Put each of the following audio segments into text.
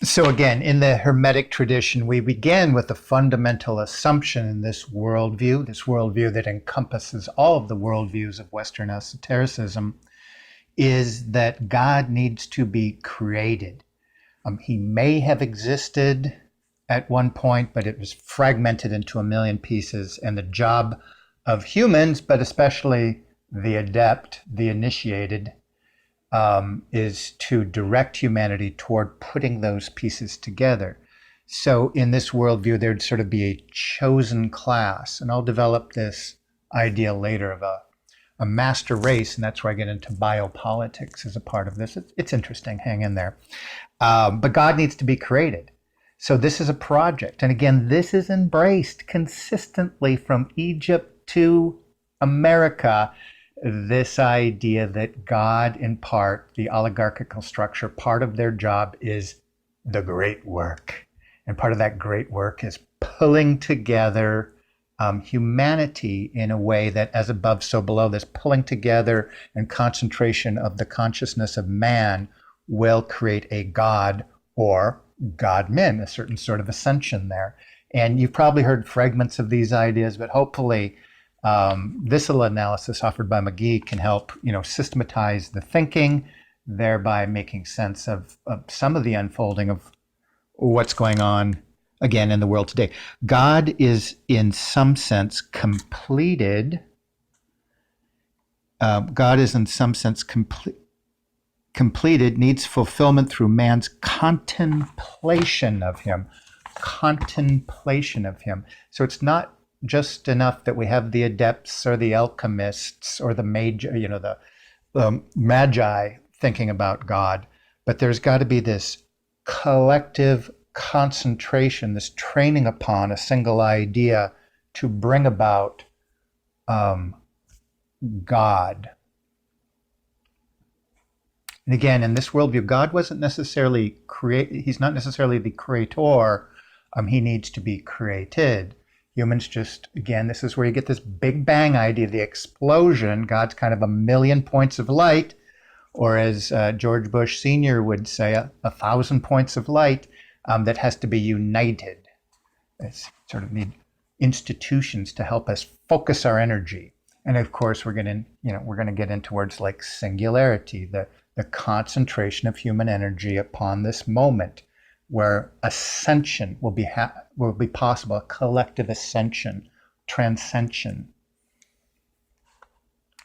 So again, in the Hermetic tradition, we begin with a fundamental assumption in this worldview that encompasses all of the worldviews of Western esotericism, is that God needs to be created. He may have existed at one point, but it was fragmented into a million pieces. And the job of humans, but especially the adept, the initiated, is to direct humanity toward putting those pieces together. So in this worldview, there'd sort of be a chosen class, and I'll develop this idea later of a master race, and that's where I get into biopolitics as a part of this. It's interesting, hang in there. But God needs to be created. So this is a project. And again, this is embraced consistently from Egypt to America, this idea that God, in part, the oligarchical structure, part of their job is the great work. And part of that great work is pulling together humanity in a way that, as above, so below, this pulling together and concentration of the consciousness of man will create a God or God-men, a certain sort of ascension there. And you've probably heard fragments of these ideas, but hopefully this little analysis offered by Magee can help, systematize the thinking, thereby making sense of some of the unfolding of what's going on again in the world today. God is in some sense completed. God is in some sense completed, needs fulfillment through man's contemplation of him. Contemplation of him. So it's not just enough that we have the adepts or the alchemists or the magi thinking about God, but there's got to be this collective concentration, this training upon a single idea to bring about God. And again, in this worldview, God wasn't necessarily he's not necessarily the creator. He needs to be created. Humans just, again, this is where you get this Big Bang idea, the explosion. God's kind of a million points of light, or as George Bush Sr. would say, 1,000 points of light that has to be united. It's sort of need institutions to help us focus our energy. And of course, we're going to get into words like singularity, the concentration of human energy upon this moment, where ascension will be possible, a collective ascension, transcension,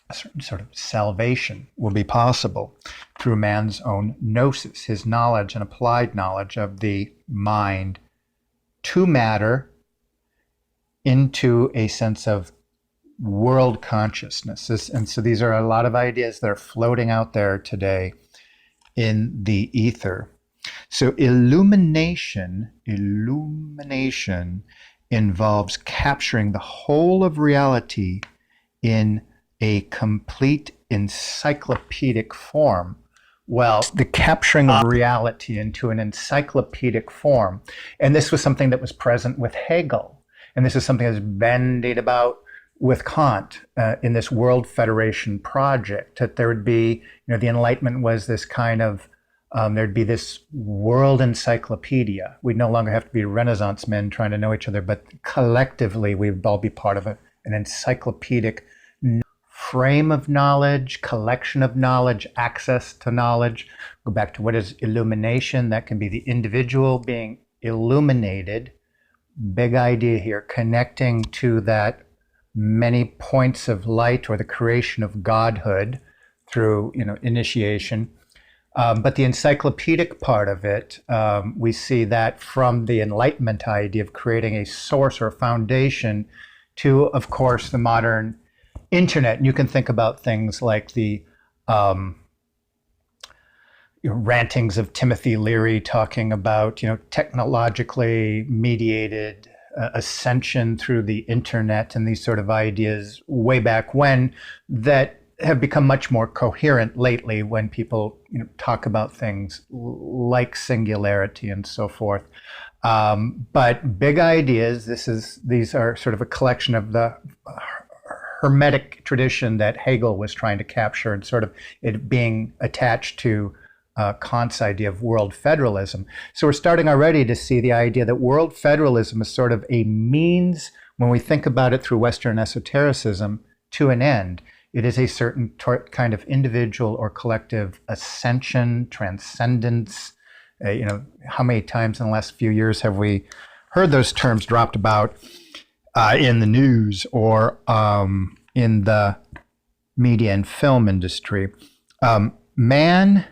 a certain sort of salvation will be possible through man's own gnosis, his knowledge and applied knowledge of the mind to matter into a sense of world consciousness. And so these are a lot of ideas that are floating out there today in the ether. So illumination involves capturing the whole of reality in a complete encyclopedic form. Well, the capturing of reality into an encyclopedic form. And this was something that was present with Hegel. And this is something that's bandied about with Kant in this World Federation project, that there would be, the Enlightenment was this kind of there'd be this world encyclopedia. We'd no longer have to be Renaissance men trying to know each other, but collectively we'd all be part of an encyclopedic frame of knowledge, collection of knowledge, access to knowledge. Go back to what is illumination. That can be the individual being illuminated. Big idea here, connecting to that many points of light or the creation of godhood through, initiation. But the encyclopedic part of it, we see that from the Enlightenment idea of creating a source or foundation to, of course, the modern internet. And you can think about things like the rantings of Timothy Leary talking about, technologically mediated ascension through the internet and these sort of ideas way back when that have become much more coherent lately when people talk about things like singularity and so forth. But big ideas, these are sort of a collection of the Hermetic tradition that Hegel was trying to capture, and sort of it being attached to Kant's idea of world federalism. So we're starting already to see the idea that world federalism is sort of a means, when we think about it through Western esotericism, to an end. It is a certain kind of individual or collective ascension, transcendence. How many times in the last few years have we heard those terms dropped about in the news or in the media and film industry? Man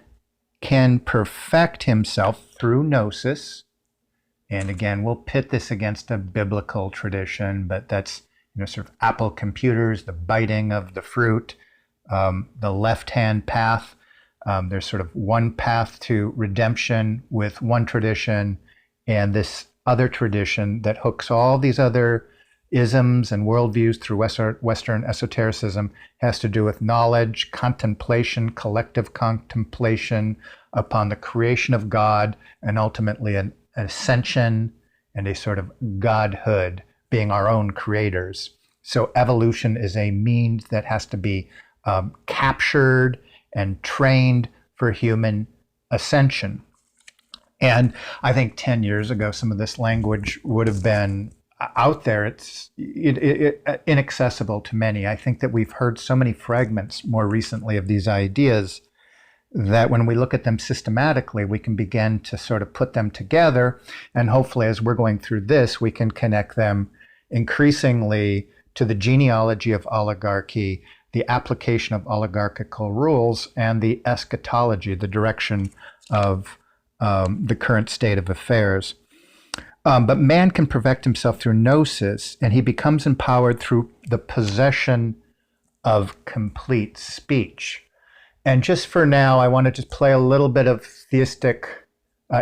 can perfect himself through gnosis. And again, we'll pit this against a biblical tradition, but that's sort of Apple computers, the biting of the fruit, the left-hand path. There's sort of one path to redemption with one tradition, and this other tradition that hooks all these other isms and worldviews through Western esotericism has to do with knowledge, contemplation, collective contemplation upon the creation of God, and ultimately an ascension and a sort of godhood, being our own creators. So evolution is a means that has to be captured and trained for human ascension. And I think 10 years ago, some of this language would have been out there. It's inaccessible to many. I think that we've heard so many fragments more recently of these ideas that when we look at them systematically, we can begin to sort of put them together. And hopefully, as we're going through this, we can connect them increasingly to the genealogy of oligarchy, the application of oligarchical rules, and the eschatology, the direction of the current state of affairs. But man can perfect himself through gnosis, and he becomes empowered through the possession of complete speech. And just for now, I want to just play a little bit of theistic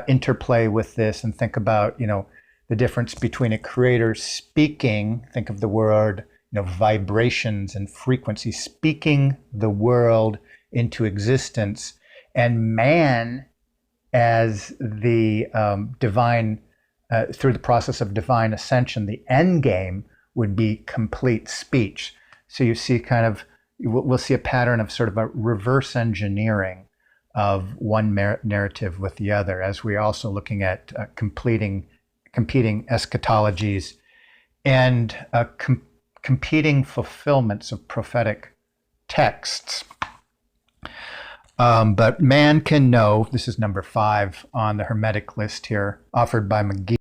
interplay with this and think about, the difference between a creator speaking, think of the word, vibrations and frequency, speaking the world into existence, and man as the divine, through the process of divine ascension, the end game would be complete speech. So you see we'll see a pattern of sort of a reverse engineering of one narrative with the other, as we're also looking at competing eschatologies and competing fulfillments of prophetic texts. But man can know, this is number 5 on the Hermetic list here, offered by Magee.